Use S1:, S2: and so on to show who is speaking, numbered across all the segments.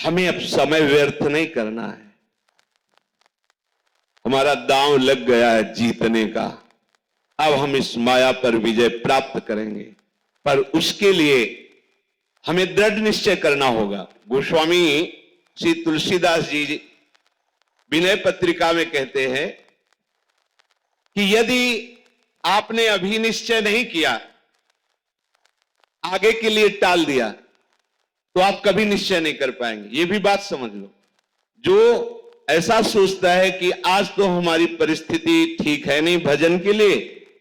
S1: हमें अब समय व्यर्थ नहीं करना है। हमारा दांव लग गया है जीतने का। अब हम इस माया पर विजय प्राप्त करेंगे, पर उसके लिए हमें दृढ़ निश्चय करना होगा। गोस्वामी श्री तुलसीदास जी विनय पत्रिका में कहते हैं कि यदि आपने अभी निश्चय नहीं किया, आगे के लिए टाल दिया, तो आप कभी निश्चय नहीं कर पाएंगे। यह भी बात समझ लो। जो ऐसा सोचता है कि आज तो हमारी परिस्थिति ठीक है नहीं भजन के लिए,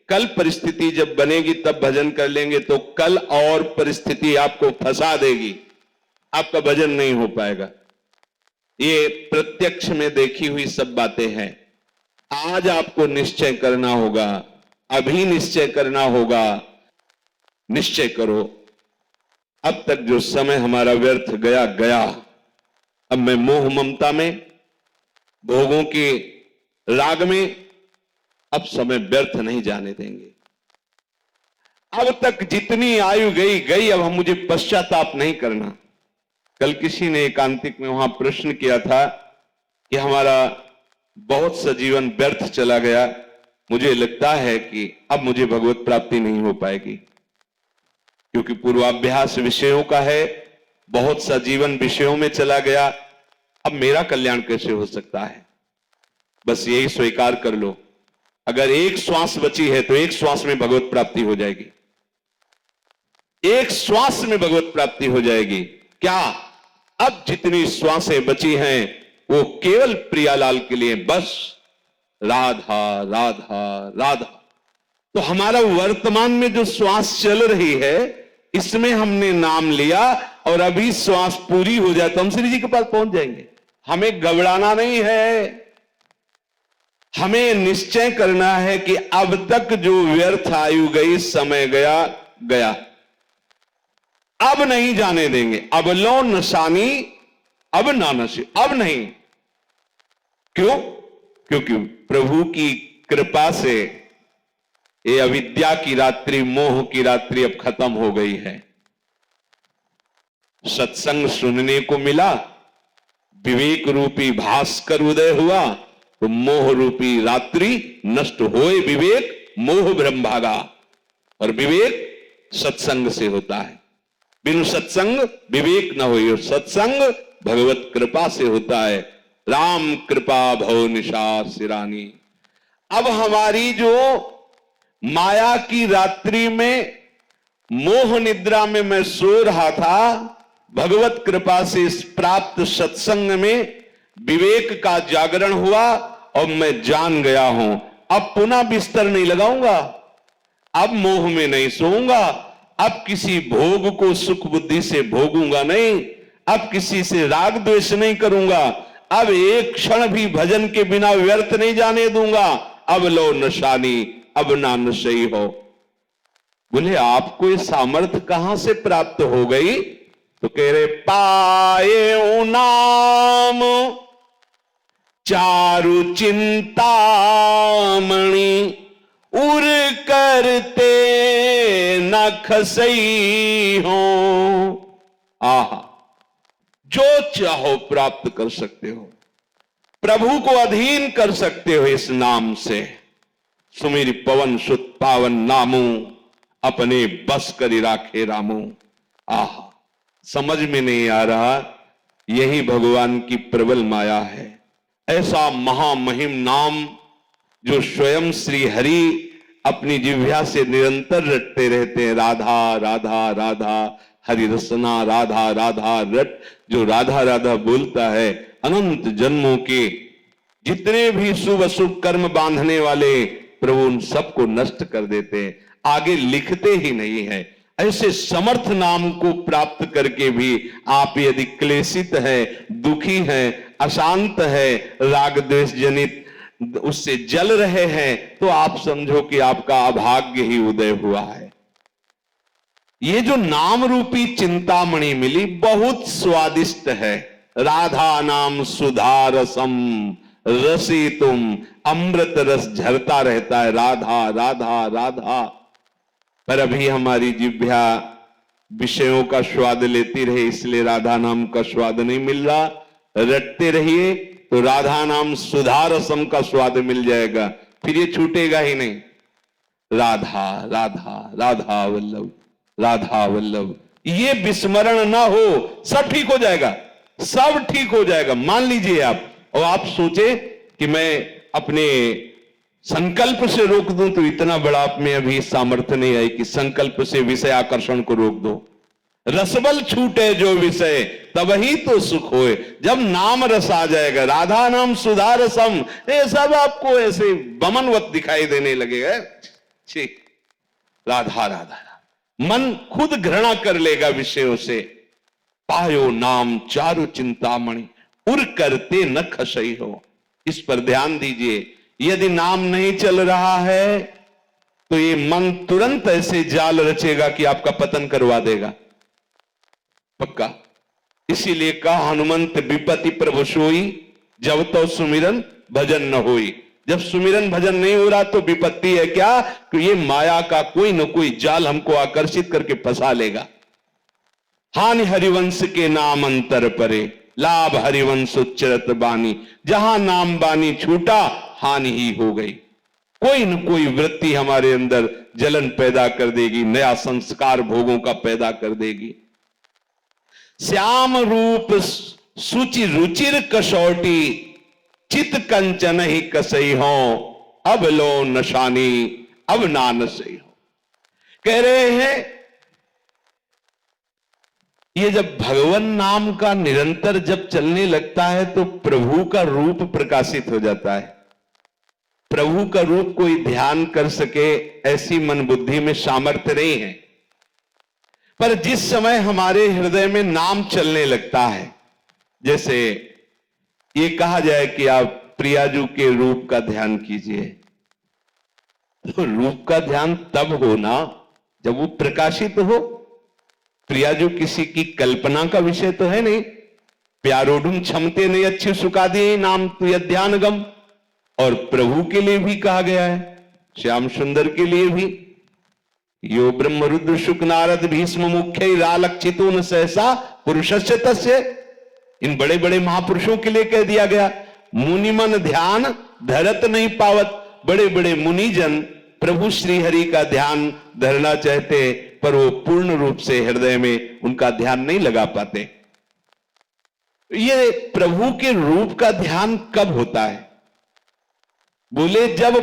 S1: कल परिस्थिति जब बनेगी तब भजन कर लेंगे, तो कल और परिस्थिति आपको फंसा देगी, आपका भजन नहीं हो पाएगा। ये प्रत्यक्ष में देखी हुई सब बातें हैं। आज आपको निश्चय करना होगा, अभी निश्चय करना होगा। निश्चय करो, अब तक जो समय हमारा व्यर्थ गया गया। अब मैं मोह ममता में, भोगों के राग में अब समय व्यर्थ नहीं जाने देंगे। अब तक जितनी आयु गई गई, अब हम मुझे पश्चाताप नहीं करना। कल किसी ने एकांतिक में वहां प्रश्न किया था कि हमारा बहुत सा जीवन व्यर्थ चला गया, मुझे लगता है कि अब मुझे भगवत प्राप्ति नहीं हो पाएगी, क्योंकि पूर्वाभ्यास विषयों का है, बहुत सा जीवन विषयों में चला गया, अब मेरा कल्याण कैसे हो सकता है। बस यही स्वीकार कर लो, अगर एक श्वास बची है तो एक श्वास में भगवत प्राप्ति हो जाएगी, एक श्वास में भगवत प्राप्ति हो जाएगी। क्या अब जितनी श्वासें बची हैं वो केवल प्रियालाल के लिए, बस राधा राधा राधा। तो हमारा वर्तमान में जो श्वास चल रही है, इसमें हमने नाम लिया, और अभी श्वास पूरी हो जाए तो हम श्री जी के पास पहुंच जाएंगे। हमें घबराना नहीं है, हमें निश्चय करना है कि अब तक जो व्यर्थ आयु गई, समय गया गया, अब नहीं जाने देंगे। अब लो नशानी अब ना नशे, अब नहीं। क्यों? क्योंकि प्रभु की कृपा से ये अविद्या की रात्रि, मोह की रात्रि अब खत्म हो गई है। सत्संग सुनने को मिला, विवेक रूपी भास्कर उदय हुआ, तो मोह रूपी रात्रि नष्ट होए विवेक, मोह ब्रह्म भागा। और विवेक सत्संग से होता है, बिनु सत्संग विवेक न होए, और सत्संग भगवत कृपा से होता है। राम कृपा भव निशा सिरानी। अब हमारी जो माया की रात्रि में, मोह निद्रा में मैं सो रहा था, भगवत कृपा से इस प्राप्त सत्संग में विवेक का जागरण हुआ और मैं जान गया हूं। अब पुनः बिस्तर नहीं लगाऊंगा, अब मोह में नहीं सोऊंगा, अब किसी भोग को सुख बुद्धि से भोगूंगा नहीं, अब किसी से राग द्वेष नहीं करूंगा, अब एक क्षण भी भजन के बिना व्यर्थ नहीं जाने दूंगा। अब लो नशानी अब ना नशई हो। बोले आपको ये सामर्थ्य कहां से प्राप्त हो गई? तो कह रहे पाए नाम चारु चिंतामणि, उर करते न खसई हो। आहा, जो चाहो प्राप्त कर सकते हो, प्रभु को अधीन कर सकते हो इस नाम से। सुमेरी पवन सुत पावन नामू, अपने बस करी राखे रामू। आहा, समझ में नहीं आ रहा, यही भगवान की प्रबल माया है। ऐसा महामहिम नाम जो स्वयं श्री हरि अपनी जिह्वा से निरंतर रटते रहते हैं। राधा राधा राधा हरि रसना, राधा राधा रट। जो राधा राधा बोलता है, अनंत जन्मों के जितने भी शुभ अशुभ कर्म बांधने वाले प्रभु उन सबको नष्ट कर देते हैं, आगे लिखते ही नहीं है। ऐसे समर्थ नाम को प्राप्त करके भी आप यदि क्लेशित है, दुखी है, अशांत है, राग द्वेष जनित उससे जल रहे हैं, तो आप समझो कि आपका अभाग्य ही उदय हुआ है। ये जो नाम रूपी चिंतामणि मिली बहुत स्वादिष्ट है। राधा नाम सुधा रसम रसी तुम, अमृत रस झरता रहता है, राधा राधा राधा। पर अभी हमारी जिह्वा विषयों का स्वाद लेती रहे, इसलिए राधा नाम का स्वाद नहीं मिल रहा। रटते रहिए तो राधा नाम सुधा रसम का स्वाद मिल जाएगा, फिर ये छूटेगा ही नहीं। राधा राधा राधा वल्लभ, राधा वल्लभ, ये विस्मरण ना हो, सब ठीक हो जाएगा, सब ठीक हो जाएगा। मान लीजिए आप, और आप सोचे कि मैं अपने संकल्प से रोक दूं, तो इतना बड़ा आप में अभी सामर्थ्य नहीं आई कि संकल्प से विषय आकर्षण को रोक दो। रसबल छूटे जो विषय, तब ही तो सुख होए। जब नाम रस आ जाएगा, राधा नाम सुधा रसम, ये सब आपको ऐसे बमनवत दिखाई देने लगेगा। राधा राधा, मन खुद घृणा कर लेगा विषयों से। पायो नाम चारु चिंतामणि, उर करते न खसई हो। इस पर ध्यान दीजिए, यदि नाम नहीं चल रहा है तो ये मन तुरंत ऐसे जाल रचेगा कि आपका पतन करवा देगा, पक्का। इसीलिए कहा हनुमंत विपत्ति प्रभु सोई, जब तो सुमिरन भजन न होई। जब सुमिरन भजन नहीं हो रहा तो विपत्ति है क्या, कि ये माया का कोई न कोई जाल हमको आकर्षित करके फंसा लेगा। हानि हरिवंश के नाम अंतर परे, लाभ हरिवंश उच्चरत बानी। जहां नाम बानी छूटा, हानि ही हो गई। कोई न कोई वृत्ति हमारे अंदर जलन पैदा कर देगी, नया संस्कार भोगों का पैदा कर देगी। श्याम रूप सुचि रुचिर कसौटी, चित कंचन ही कसई हो, अब लो नशानी अब ना नसई हो। कह रहे हैं ये जब भगवान नाम का निरंतर जब चलने लगता है तो प्रभु का रूप प्रकाशित हो जाता है। प्रभु का रूप कोई ध्यान कर सके ऐसी मन बुद्धि में सामर्थ्य नहीं है, पर जिस समय हमारे हृदय में नाम चलने लगता है, जैसे ये कहा जाए कि आप प्रियाजू के रूप का ध्यान कीजिए, तो रूप का ध्यान तब हो ना जब वो प्रकाशित हो। प्रियाजू किसी की कल्पना का विषय तो है नहीं। प्यारोडुम क्षमते नहीं अच्छी सुखा दिए नाम तुय ध्यान गम। और प्रभु के लिए भी कहा गया है, श्याम सुंदर के लिए भी, यो ब्रह्म रुद्र शुक नारद भीष्म मुख्य रालक्षितो न सहसा पुरुषस्य तस्य। इन बड़े बड़े महापुरुषों के लिए कह दिया गया। मुनिमन ध्यान धरत नहीं पावत। बड़े बड़े मुनिजन प्रभु श्री हरि का ध्यान धरना चाहते, पर वो पूर्ण रूप से हृदय में उनका ध्यान नहीं लगा पाते। ये प्रभु के रूप का ध्यान कब होता है? बोले जब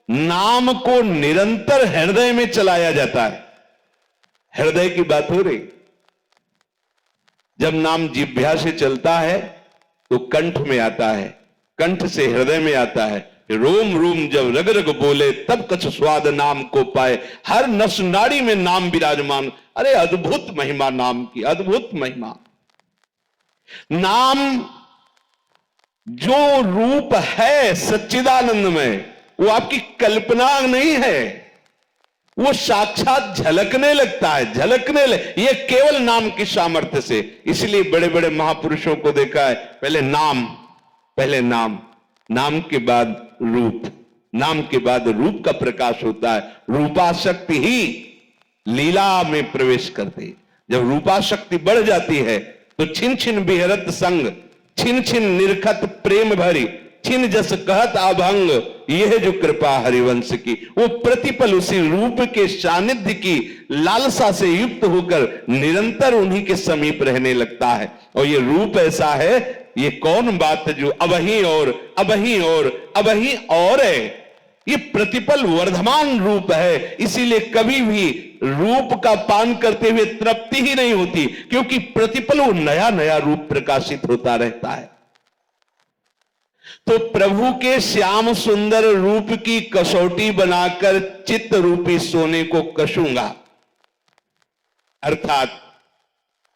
S1: नाम को निरंतर हृदय में चलाया जाता है। हृदय की बात हो रही। जब नाम जिह्वा से चलता है तो कंठ में आता है, कंठ से हृदय में आता है, रोम रोम जब रग रग बोले तब कछ स्वाद नाम को पाए। हर नस नाड़ी में नाम विराजमान। अरे अद्भुत महिमा नाम की, अद्भुत महिमा। नाम जो रूप है सच्चिदानंद में, वो आपकी कल्पना नहीं है, वो साक्षात झलकने लगता है, झलकने ये केवल नाम की सामर्थ्य से। इसलिए बड़े बड़े महापुरुषों को देखा है, पहले नाम, पहले नाम, नाम के बाद रूप, नाम के बाद रूप का प्रकाश होता है। रूपाशक्ति ही लीला में प्रवेश करती। जब रूपाशक्ति बढ़ जाती है तो छिन छिन बिहरत संग, छिन छिन निरखत प्रेम भरी, छिन जस कहत अभंग। यह जो कृपा हरिवंश की, वो प्रतिपल उसी रूप के सानिध्य की लालसा से युक्त होकर निरंतर उन्हीं के समीप रहने लगता है। और ये रूप ऐसा है, ये कौन बात जो अबही और अबही और अबही और है, ये प्रतिपल वर्धमान रूप है। इसीलिए कभी भी रूप का पान करते हुए तृप्ति ही नहीं होती, क्योंकि प्रतिपल वो नया नया रूप प्रकाशित होता रहता है। तो प्रभु के श्याम सुंदर रूप की कसौटी बनाकर चित्त रूपी सोने को कसूंगा, अर्थात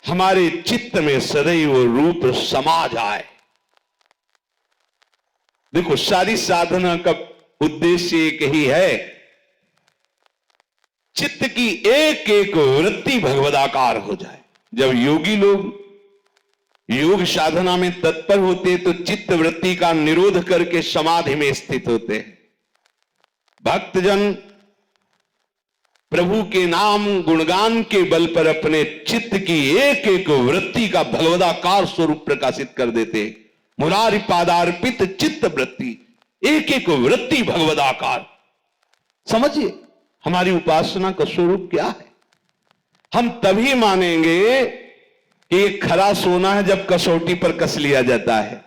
S1: हमारे चित्त में सदैव रूप समा जाए। देखो, सारी साधना का उद्देश्य एक ही है, चित्त की एक एक वृत्ति भगवदाकार हो जाए। जब योगी लोग योग साधना में तत्पर होते तो चित्त वृत्ति का निरोध करके समाधि में स्थित होते हैं। भक्तजन प्रभु के नाम गुणगान के बल पर अपने चित्त की एक एक वृत्ति का भगवदाकार स्वरूप प्रकाशित कर देते। मुरारी पादार्पित चित्त वृत्ति, एक एक वृत्ति भगवदाकार। समझिए हमारी उपासना का स्वरूप क्या है। हम तभी मानेंगे कि ये खरा सोना है जब कसौटी पर कस लिया जाता है,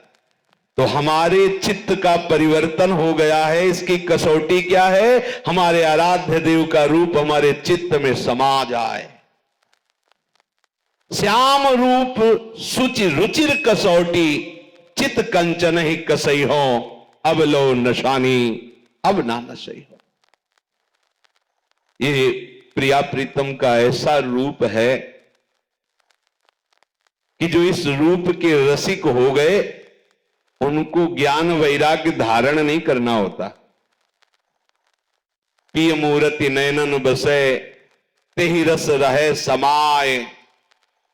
S1: तो हमारे चित्त का परिवर्तन हो गया है। इसकी कसौटी क्या है? हमारे आराध्य देव का रूप हमारे चित्त में समा जाए। श्याम रूप सुचि रुचिर कसौटी, चित कंचन ही कसई हो, अब लो नशानी अब ना नशई हो। ये प्रिया प्रीतम का ऐसा रूप है कि जो इस रूप के रसिक हो गए उनको ज्ञान वैराग्य धारण नहीं करना होता। पिय मूर्ति नयनन बसे तेहि रस रहे समाए,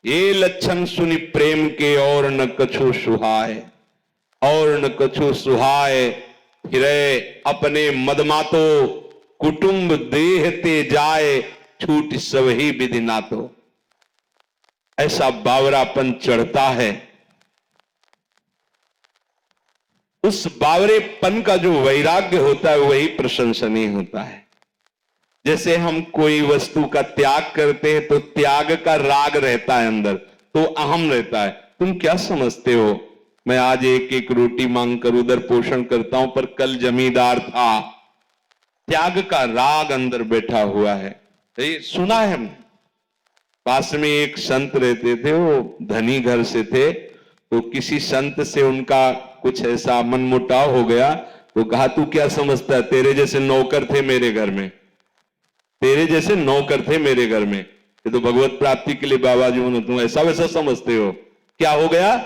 S1: ये लक्षण सुनि प्रेम के और न कछु सुहाए, और न कछु सुहाए। फिरे अपने मदमातो कुटुंब देहते जाए, छूट सब ही विधि नातो। ऐसा बावरापन चढ़ता है। उस बावरेपन का जो वैराग्य होता है वही प्रशंसनीय होता है। जैसे हम कोई वस्तु का त्याग करते हैं तो त्याग का राग रहता है अंदर, तो अहम रहता है। तुम क्या समझते हो मैं आज एक एक रोटी मांग कर उधर पोषण करता हूं, पर कल जमींदार था। त्याग का राग अंदर बैठा हुआ है। ये सुना है हमने। पास में एक संत रहते थे, वो धनी घर से थे, तो किसी संत से उनका कुछ ऐसा मनमुटाव हो गया, तो कहा तू क्या समझता है, तेरे जैसे नौकर थे मेरे घर में, तेरे जैसे नौकर थे मेरे घर में, ये तो भगवत प्राप्ति के लिए बाबा जी उन्होंने, तुम ऐसा वैसा समझते हो। क्या हो गया?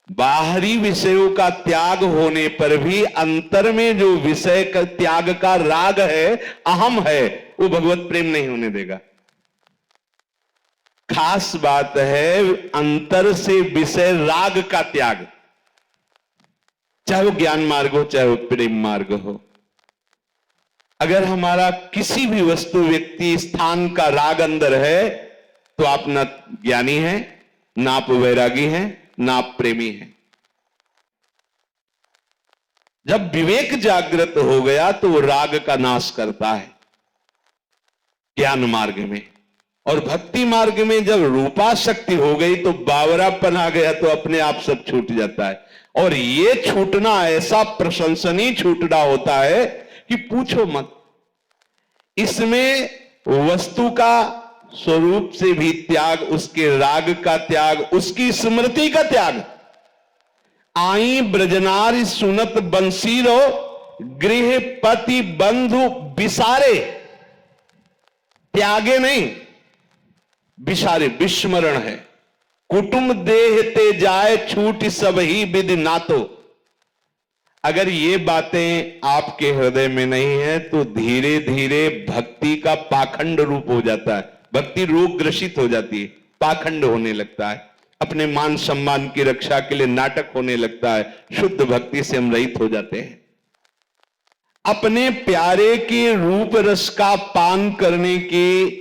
S1: बाहरी विषयों का त्याग होने पर भी अंतर में जो विषय का त्याग का राग है, अहम है, वो भगवत प्रेम नहीं होने देगा। खास बात है अंतर से विषय राग का त्याग, चाहे वो ज्ञान मार्ग हो चाहे वो प्रेम मार्ग हो। अगर हमारा किसी भी वस्तु व्यक्ति स्थान का राग अंदर है तो आप ना ज्ञानी हैं, ना आप वैरागी हैं, ना आप प्रेमी हैं। जब विवेक जागृत हो गया तो वो राग का नाश करता है ज्ञान मार्ग में। और भक्ति मार्ग में जब रूपा शक्ति हो गई तो बावरापन आ गया, तो अपने आप सब छूट जाता है। और ये छूटना ऐसा प्रशंसनीय छूटना होता है कि पूछो मत। इसमें वस्तु का स्वरूप से भी त्याग, उसके राग का त्याग, उसकी स्मृति का त्याग। आई ब्रजनारी सुनत बंसीरो, गृह पति बंधु बिसारे, त्यागे नहीं बिसारे, विस्मरण है। कुटुंब देहते जाए, छूट सब ही विधि नातो। अगर ये बातें आपके हृदय में नहीं है तो धीरे धीरे भक्ति का पाखंड रूप हो जाता है। भक्ति रोग ग्रसित हो जाती है, पाखंड होने लगता है, अपने मान सम्मान की रक्षा के लिए नाटक होने लगता है। शुद्ध भक्ति से हम रहित हो जाते हैं। अपने प्यारे के रूप रस का पान करने की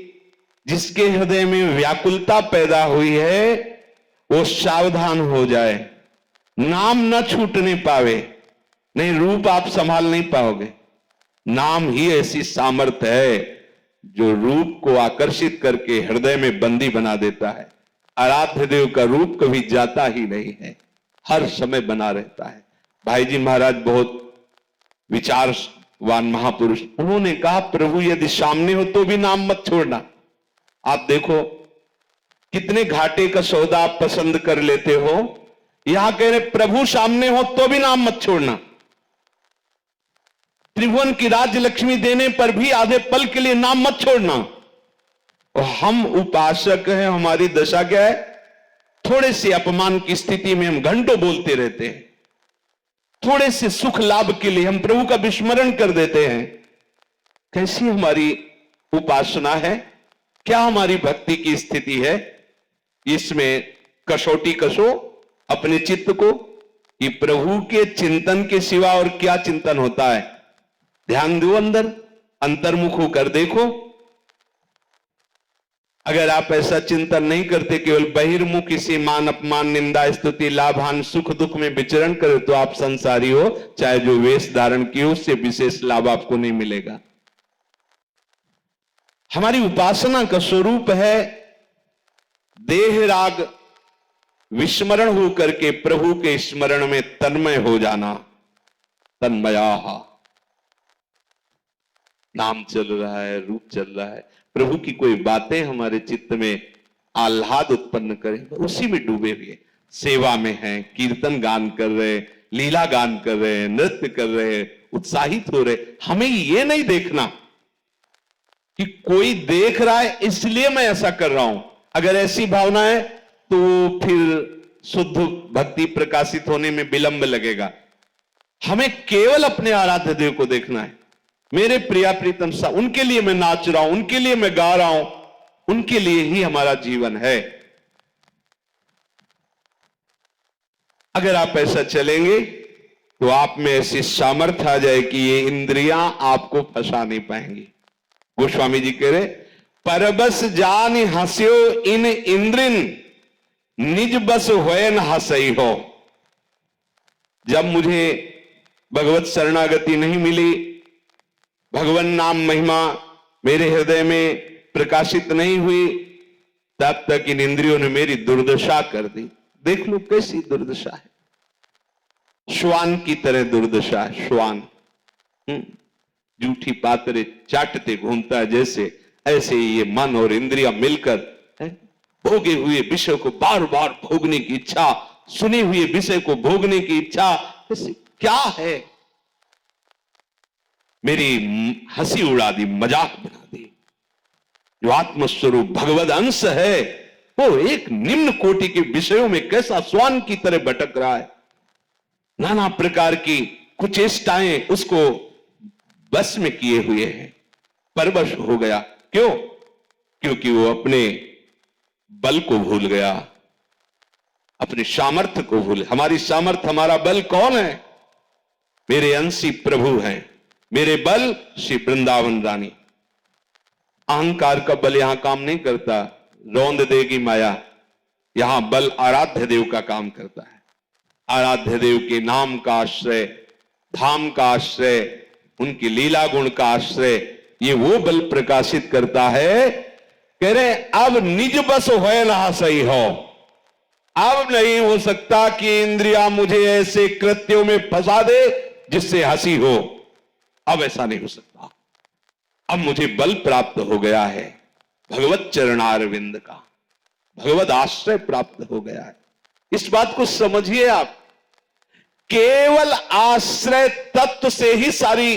S1: जिसके हृदय में व्याकुलता पैदा हुई है वो सावधान हो जाए, नाम न छूटने पावे। नहीं, रूप आप संभाल नहीं पाओगे। नाम ही ऐसी सामर्थ्य है जो रूप को आकर्षित करके हृदय में बंदी बना देता है। आराध्य देव का रूप कभी जाता ही नहीं है, हर समय बना रहता है। भाई जी महाराज बहुत विचारवान महापुरुष, उन्होंने कहा प्रभु यदि सामने हो तो भी नाम मत छोड़ना। आप देखो कितने घाटे का सौदा आप पसंद कर लेते हो। यहां कह रहे प्रभु सामने हो तो भी नाम मत छोड़ना। त्रिभुवन की राज्य लक्ष्मी देने पर भी आधे पल के लिए नाम मत छोड़ना। और हम उपासक हैं, हमारी दशा क्या है? थोड़े से अपमान की स्थिति में हम घंटों बोलते रहते हैं, थोड़े से सुख लाभ के लिए हम प्रभु का विस्मरण कर देते हैं। कैसी हमारी उपासना है, क्या हमारी भक्ति की स्थिति है? इसमें कसौटी कसो अपने चित्त को कि प्रभु के चिंतन के सिवा और क्या चिंतन होता है। ध्यान दो, अंदर अंतर्मुख होकर देखो। अगर आप ऐसा चिंतन नहीं करते, केवल बहिर्मुख इसी मान अपमान निंदा स्तुति लाभान सुख दुख में विचरण करे, तो आप संसारी हो, चाहे जो वेश धारण किए उससे विशेष लाभ आपको नहीं मिलेगा। हमारी उपासना का स्वरूप है देह राग विस्मरण हो करके प्रभु के स्मरण में तन्मय हो जाना। तन्मया, नाम चल रहा है, रूप चल रहा है, प्रभु की कोई बातें हमारे चित्त में आह्लाद उत्पन्न करें, उसी में डूबे हुए सेवा में हैं, कीर्तन गान कर रहे, लीला गान कर रहे, नृत्य कर रहे, उत्साहित हो रहे। हमें ये नहीं देखना कि कोई देख रहा है इसलिए मैं ऐसा कर रहा हूं। अगर ऐसी भावना है तो फिर शुद्ध भक्ति प्रकाशित होने में विलंब लगेगा। हमें केवल अपने आराध्य देव को देखना है। मेरे प्रिया प्रीतम सा, उनके लिए मैं नाच रहा हूं, उनके लिए मैं गा रहा हूं, उनके लिए ही हमारा जीवन है। अगर आप ऐसा चलेंगे तो आप में ऐसी सामर्थ्य आ जाए कि ये इंद्रियां आपको फंसा नहीं पाएंगी। गोस्वामी जी कह रहे, परबस जान हंस्यो इन इंद्रिन निज बस होए न हंसई हो। जब मुझे भगवत शरणागति नहीं मिली, भगवान नाम महिमा मेरे हृदय में प्रकाशित नहीं हुई, तब तक इन इंद्रियों ने मेरी दुर्दशा कर दी। देख लो कैसी दुर्दशा है, श्वान की तरह दुर्दशा है। श्वान जूठी पातरे चाटते घूमता है जैसे, ऐसे ही ये मन और इंद्रियां मिलकर भोगे हुए विषय को बार बार भोगने की इच्छा, सुने हुए विषय को भोगने की इच्छा, क्या है? मेरी हंसी उड़ा दी, मजाक बना दी। जो आत्मस्वरूप भगवद अंश है वो एक निम्न कोटि के विषयों में कैसा श्वान की तरह भटक रहा है। नाना प्रकार की कुचेष्टाएं उसको बस में किए हुए हैं, परवश हो गया। क्यों? क्योंकि वो अपने बल को भूल गया, अपने सामर्थ्य को भूल। हमारी सामर्थ्य, हमारा बल कौन है? मेरे अंशी प्रभु हैं, मेरे बल श्री वृंदावन रानी। अहंकार का बल यहां काम नहीं करता, रौंद देगी माया। यहां बल आराध्य देव का काम करता है। आराध्य देव के नाम का आश्रय, धाम का आश्रय, उनकी लीला गुण का आश्रय, ये वो बल प्रकाशित करता है। कह रहे अब निज बस होए ना सही हो। अब नहीं हो सकता कि इंद्रिया मुझे ऐसे कृत्यों में फंसा दे जिससे हंसी हो। अब ऐसा नहीं हो सकता। अब मुझे बल प्राप्त हो गया है भगवत चरणारविंद का, भगवत आश्रय प्राप्त हो गया है। इस बात को समझिए आप। केवल आश्रय तत्व से ही सारी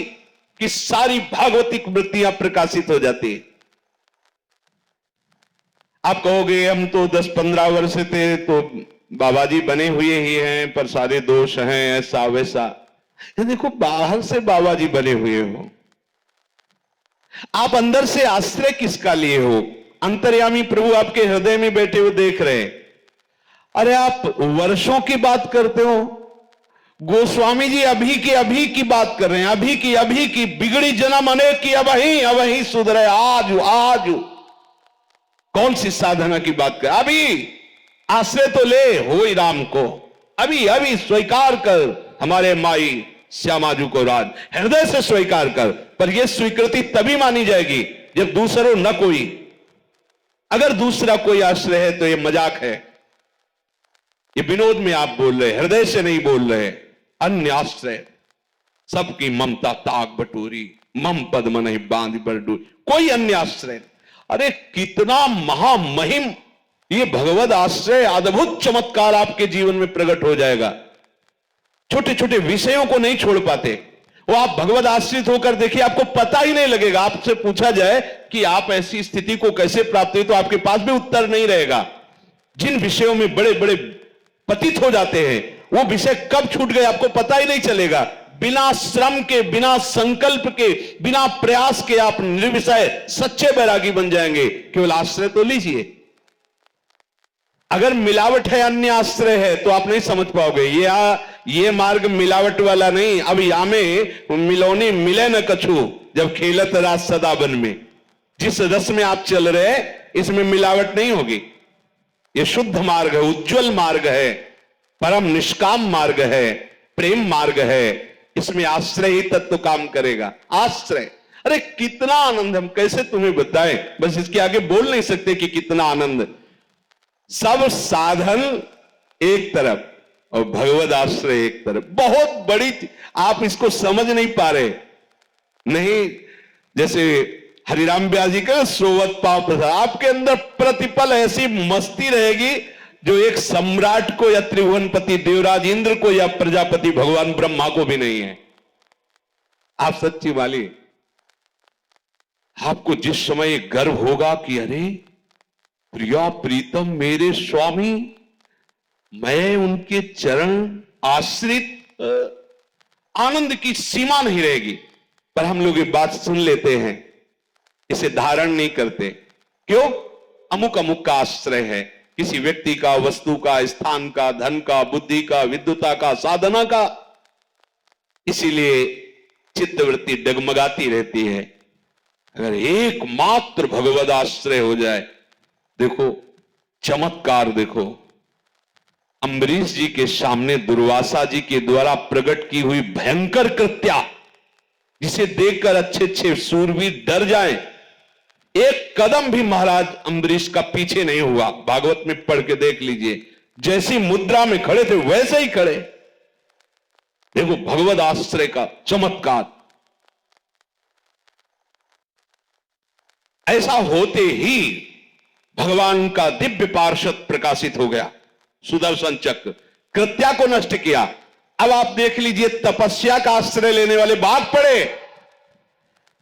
S1: की सारी भागवतिक वृत्तियां प्रकाशित हो जाती है। आप कहोगे हम तो 10-15 वर्ष थे तो बाबा जी बने हुए ही हैं, पर सारे दोष हैं, ऐसा वैसा। देखो, बाहर से बाबा जी बने हुए हो, आप अंदर से आश्रय किसका लिए हो? अंतर्यामी प्रभु आपके हृदय में बैठे हुए देख रहे हैं। अरे आप वर्षों की बात करते हो, गोस्वामी जी अभी की बात कर रहे हैं। अभी की बिगड़ी जन्म अनेक की, अब ही सुधरे आज कौन सी साधना की बात कर? अभी आश्रय तो ले हो ही राम को, अभी स्वीकार कर हमारे माई श्यामाजू को राज, हृदय से स्वीकार कर। पर यह स्वीकृति तभी मानी जाएगी जब दूसरों न कोई। अगर दूसरा कोई आश्रय है तो यह मजाक है, ये विनोद में आप बोल रहे, हृदय से नहीं बोल रहे। अन्य आश्रय, सबकी ममता ताक बटोरी, मम पद्म नहीं बांध पर डूरी, कोई अन्य आश्रय। अरे कितना महामहिम ये भगवत आश्रय, अद्भुत चमत्कार आपके जीवन में प्रकट हो जाएगा। छोटे छोटे विषयों को नहीं छोड़ पाते वो। आप भगवत आश्रित होकर देखिए, आपको पता ही नहीं लगेगा। आपसे पूछा जाए कि आप ऐसी स्थिति को कैसे प्राप्त हुई, तो आपके पास भी उत्तर नहीं रहेगा। जिन विषयों में बड़े बड़े पतित हो जाते हैं, वो विषय कब छूट गए आपको पता ही नहीं चलेगा। बिना श्रम के, बिना संकल्प के, बिना प्रयास के आप निर्विषय सच्चे बैरागी बन जाएंगे। केवल आश्रय तो लीजिए। अगर मिलावट है, अन्य आश्रय है, तो आप नहीं समझ पाओगे। ये मार्ग मिलावट वाला नहीं। अब या में मिलौनी मिले न कछु, जब खेलत रात सदा बन में। जिस रस में आप चल रहे इसमें मिलावट नहीं होगी। ये शुद्ध मार्ग है, उज्जवल मार्ग है, परम निष्काम मार्ग है, प्रेम मार्ग है। इसमें आश्रय ही तत्व काम करेगा। आश्रय, अरे कितना आनंद, हम कैसे तुम्हें बताएं, बस इसके आगे बोल नहीं सकते कि कितना आनंद। सब साधन एक तरफ और भगवद आश्रय एक तरफ, बहुत बड़ी, आप इसको समझ नहीं पा रहे। नहीं, जैसे हरिराम व्यास जी का सोवत पाव प्रसाद, आपके अंदर प्रतिपल ऐसी मस्ती रहेगी जो एक सम्राट को या त्रिभुवनपति देवराज इंद्र को या प्रजापति भगवान ब्रह्मा को भी नहीं है। आप सच्ची वाली, आपको जिस समय गर्व होगा कि अरे प्रिया प्रीतम मेरे स्वामी, मैं उनके चरण आश्रित, आनंद की सीमा नहीं रहेगी। पर हम लोग ये बात सुन लेते हैं, इसे धारण नहीं करते। क्यों? अमुक अमुक का आश्रय है, किसी व्यक्ति का, वस्तु का, स्थान का, धन का, बुद्धि का, विद्युता का, साधना का। इसीलिए चित्तवृत्ति डगमगाती रहती है। अगर एकमात्र भगवद आश्रय हो जाए, देखो चमत्कार, देखो अम्बरीश जी के सामने दुर्वासा जी के द्वारा प्रकट की हुई भयंकर कृत्या, जिसे देखकर अच्छे अच्छे सूरवीर डर जाएं, एक कदम भी महाराज अम्बरीश का पीछे नहीं हुआ। भागवत में पढ़ के देख लीजिए, जैसी मुद्रा में खड़े थे वैसे ही खड़े। देखो भगवद आश्रय का चमत्कार। ऐसा होते ही भगवान का दिव्य पार्षद प्रकाशित हो गया, सुदर्शन चक्र, कृत्या को नष्ट किया। अब आप देख लीजिए, तपस्या का आश्रय लेने वाले भाग पड़े।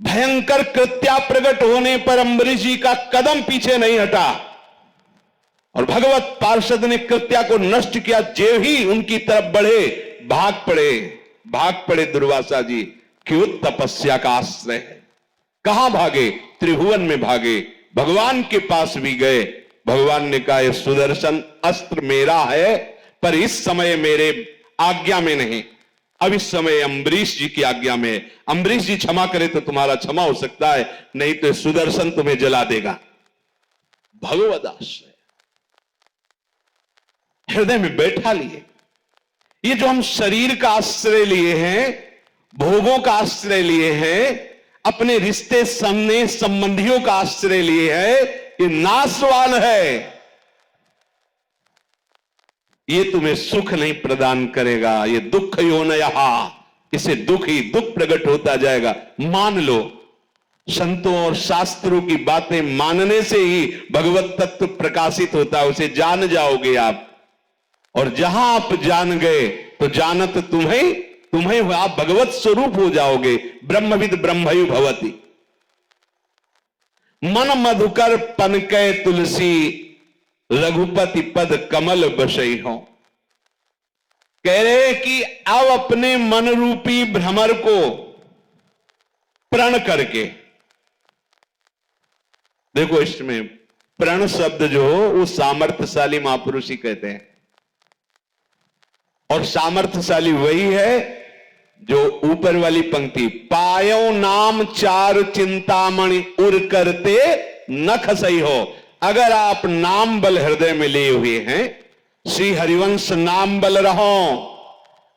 S1: भयंकर कृत्या प्रकट होने पर अम्बरीश जी का कदम पीछे नहीं हटा और भगवत पार्षद ने कृत्या को नष्ट किया। जे ही उनकी तरफ बढ़े, भाग पड़े दुर्वासा जी। क्यों? तपस्या का आश्रय है। कहां भागे? त्रिभुवन में भागे, भगवान के पास भी गए। भगवान ने कहा, यह सुदर्शन अस्त्र मेरा है, पर इस समय मेरे आज्ञा में नहीं, अब इस समय अम्बरीश जी की आज्ञा में। अम्बरीश जी क्षमा करे तो तुम्हारा क्षमा हो सकता है, नहीं तो सुदर्शन तुम्हें जला देगा। भगवद आश्रय हृदय में बैठा लिए। ये जो हम शरीर का आश्रय लिए हैं, भोगों का आश्रय लिए हैं, अपने रिश्ते सामने संबंधियों का आश्रय लिए हैं, ये नाशवान है। ये तुम्हें सुख नहीं प्रदान करेगा, ये दुख योनयहा, इसे दुख ही दुख प्रकट होता जाएगा। मान लो, संतों और शास्त्रों की बातें मानने से ही भगवत तत्व प्रकाशित होता है, उसे जान जाओगे आप। और जहां आप जान गए तो जानत तुम्हें आप भगवत स्वरूप हो जाओगे। ब्रह्मविद ब्रह्मयु भवति। मन मधुकर पनकै तुलसी, रघुपति पद कमल बसई हो। कह रहे कि अब अपने मन रूपी भ्रमर को प्रण करके, देखो इसमें प्रण शब्द जो हो वो सामर्थ्यशाली महापुरुष ही कहते हैं, और सामर्थ्यशाली वही है जो ऊपर वाली पंक्ति, पायो नाम चार चिंतामणि उर करते न खसई हो। अगर आप नाम बल हृदय में लिए हुए हैं, श्री हरिवंश नाम बल रहो,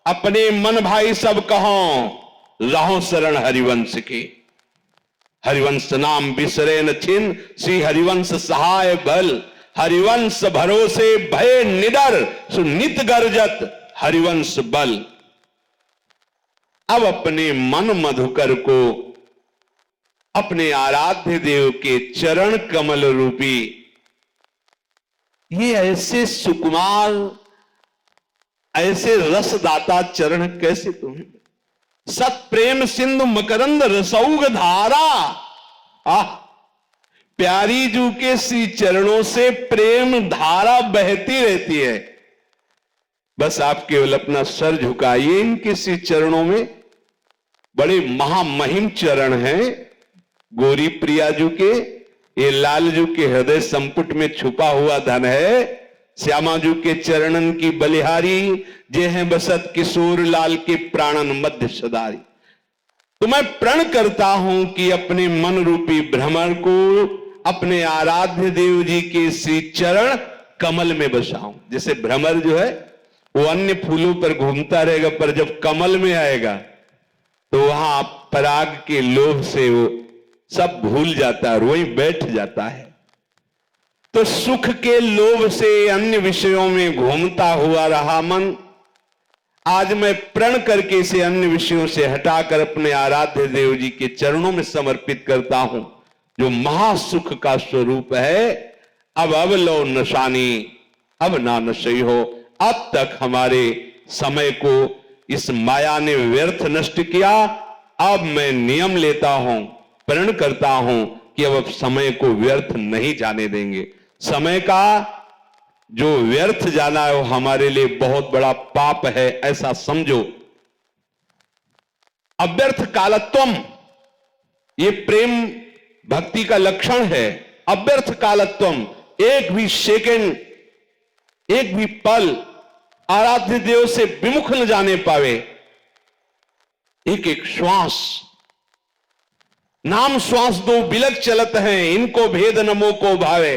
S1: अपने मन भाई सब कहो, रहो शरण हरिवंश की। हरिवंश नाम बिसरे न छिन, श्री हरिवंश सहाय बल। हरिवंश भरोसे भय निडर, सुनित गर्जत हरिवंश बल। अब अपने मन मधुकर को अपने आराध्य देव के चरण कमल रूपी, ये ऐसे सुकुमार, ऐसे रसदाता चरण कैसे तुम्हें, सत प्रेम सिंधु मकरंद रसौग धारा। प्यारी जू के श्री चरणों से प्रेम धारा बहती रहती है। बस आप केवल अपना सर झुकाइए इनके श्री चरणों में। बड़े महामहिम चरण हैं गौरी प्रिया जू के। ये लाल जू के हृदय संपुट में छुपा हुआ धन है। श्यामा जू के चरणन की बलिहारी, जे हैं बसत किशोर लाल के प्राणन मध्य सदारी। तो मैं प्रण करता हूं कि अपने मन रूपी भ्रमर को अपने आराध्य देव जी के श्री चरण कमल में बसाऊं। जैसे भ्रमर जो है वो अन्य फूलों पर घूमता रहेगा, पर जब कमल में आएगा तो वहां पराग के लोभ से वो सब भूल जाता है और वहीं बैठ जाता है। तो सुख के लोभ से अन्य विषयों में घूमता हुआ रहा मन, आज मैं प्रण करके इसे अन्य विषयों से हटाकर अपने आराध्य देव जी के चरणों में समर्पित करता हूं, जो महासुख का स्वरूप है। अब लो नशानी, अब ना नशई हो। अब तक हमारे समय को इस माया ने व्यर्थ नष्ट किया। अब मैं नियम लेता हूं, प्रण करता हूं कि अब समय को व्यर्थ नहीं जाने देंगे। समय का जो व्यर्थ जाना है वो हमारे लिए बहुत बड़ा पाप है, ऐसा समझो। अव्यर्थ कालत्वम, ये प्रेम भक्ति का लक्षण है। अव्यर्थ कालत्वम, एक भी सेकंड, एक भी पल आराध्य देव से विमुख न जाने पावे। एक एक श्वास, नाम श्वास दो बिलक चलत हैं, इनको भेद नमो को भावे।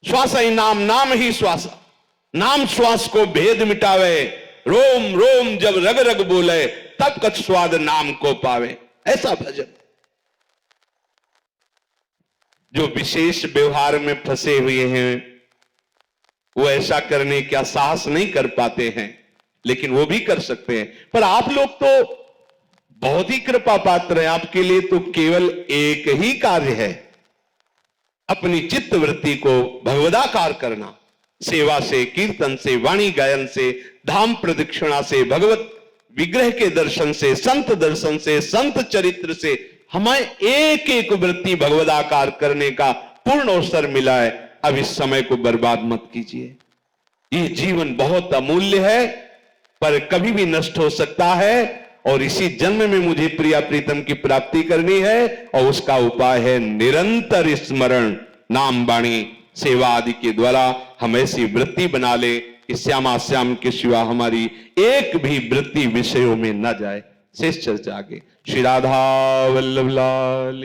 S1: श्वास ही नाम, नाम ही श्वास, नाम श्वास को भेद मिटावे। रोम रोम जब रग रग बोले, तब कछ स्वाद नाम को पावे। ऐसा भजन। जो विशेष व्यवहार में फंसे हुए हैं वो ऐसा करने का साहस नहीं कर पाते हैं, लेकिन वो भी कर सकते हैं। पर आप लोग तो बहुत ही कृपा पात्र हैं। आपके लिए तो केवल एक ही कार्य है, अपनी चित्त वृत्ति को भगवदाकार करना। सेवा से, कीर्तन से, वाणी गायन से, धाम प्रदक्षिणा से, भगवत विग्रह के दर्शन से, संत दर्शन से, संत चरित्र से हमें एक एक वृत्ति भगवदाकार करने का पूर्ण अवसर मिला है। अब इस समय को बर्बाद मत कीजिए। ये जीवन बहुत अमूल्य है, पर कभी भी नष्ट हो सकता है। और इसी जन्म में मुझे प्रिया प्रीतम की प्राप्ति करनी है, और उसका उपाय है निरंतर स्मरण, नाम, वाणी, सेवा आदि के द्वारा हम ऐसी वृत्ति बना ले कि श्यामा श्याम के सिवा हमारी एक भी वृत्ति विषयों में न जाए। शेष चर्चा आगे। श्री राधा वल्लभ लाल।